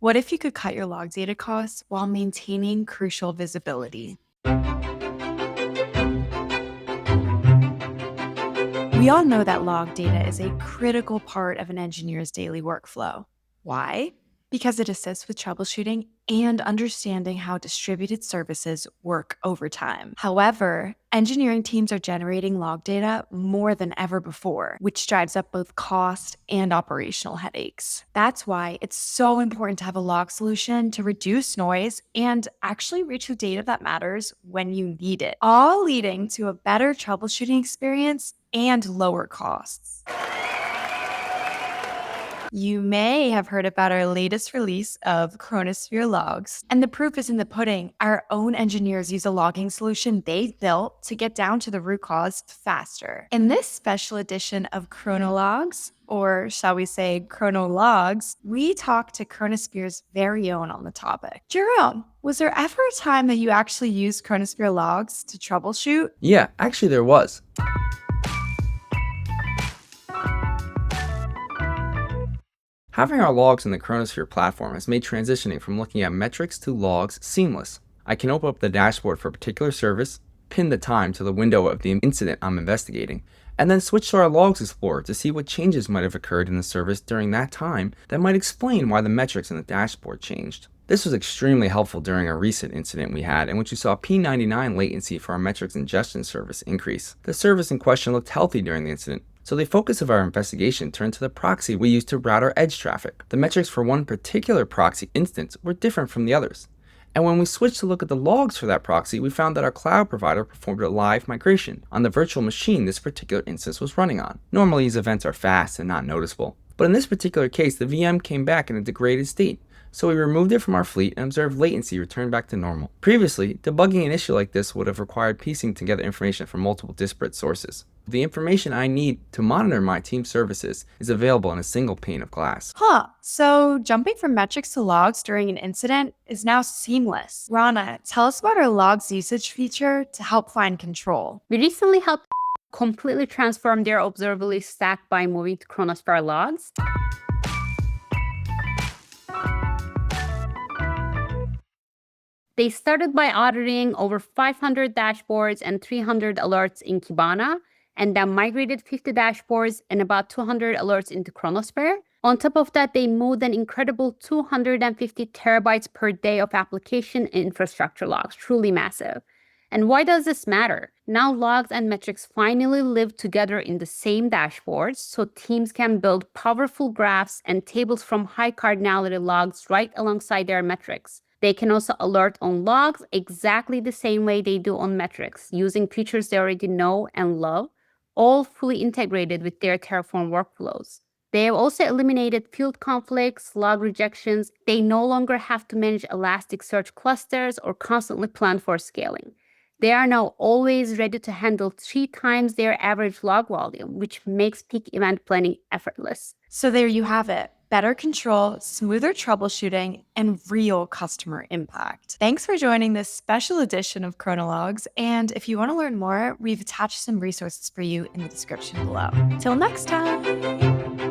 What if you could cut your log data costs while maintaining crucial visibility? We all know that log data is a critical part of an engineer's daily workflow. Why? Because it assists with troubleshooting and understanding how distributed services work over time. However, engineering teams are generating log data more than ever before, which drives up both cost and operational headaches. That's why it's so important to have a log solution to reduce noise and actually reach the data that matters when you need it, all leading to a better troubleshooting experience and lower costs. You may have heard about our latest release of Chronosphere Logs, and the proof is in the pudding. Our own engineers use a logging solution they built to get down to the root cause faster. In this special edition of Chrono Logs, or shall we say Chrono Logs, we talk to Chronosphere's very own on the topic. Jerome, was there ever a time that you actually used Chronosphere Logs to troubleshoot? Yeah, actually there was. Having our logs in the Chronosphere platform has made transitioning from looking at metrics to logs seamless. I can open up the dashboard for a particular service, pin the time to the window of the incident I'm investigating, and then switch to our Logs Explorer to see what changes might have occurred in the service during that time that might explain why the metrics in the dashboard changed. This was extremely helpful during a recent incident we had in which we saw P99 latency for our metrics ingestion service increase. The service in question looked healthy during the incident, so the focus of our investigation turned to the proxy we used to route our edge traffic. The metrics for one particular proxy instance were different from the others. And when we switched to look at the logs for that proxy, we found that our cloud provider performed a live migration on the virtual machine this particular instance was running on. Normally these events are fast and not noticeable, but in this particular case the VM came back in a degraded state. So we removed it from our fleet and observed latency return back to normal. Previously, debugging an issue like this would have required piecing together information from multiple disparate sources. The information I need to monitor my team services is available in a single pane of glass. So jumping from metrics to logs during an incident is now seamless. Rana, tell us about our logs usage feature to help find control. We recently helped completely transform their observability stack by moving to Chronosphere Logs. They started by auditing over 500 dashboards and 300 alerts in Kibana, and then migrated 50 dashboards and about 200 alerts into Chronosphere. On top of that, they moved an incredible 250 terabytes per day of application and infrastructure logs, truly massive. And why does this matter? Now logs and metrics finally live together in the same dashboards, so teams can build powerful graphs and tables from high cardinality logs right alongside their metrics. They can also alert on logs exactly the same way they do on metrics, using features they already know and love, all fully integrated with their Terraform workflows. They have also eliminated field conflicts, log rejections. They no longer have to manage Elasticsearch clusters or constantly plan for scaling. They are now always ready to handle 3 times their average log volume, which makes peak event planning effortless. So there you have it. Better control, smoother troubleshooting, and real customer impact. Thanks for joining this special edition of Chrono Logs, and if you want to learn more, we've attached some resources for you in the description below. Till next time!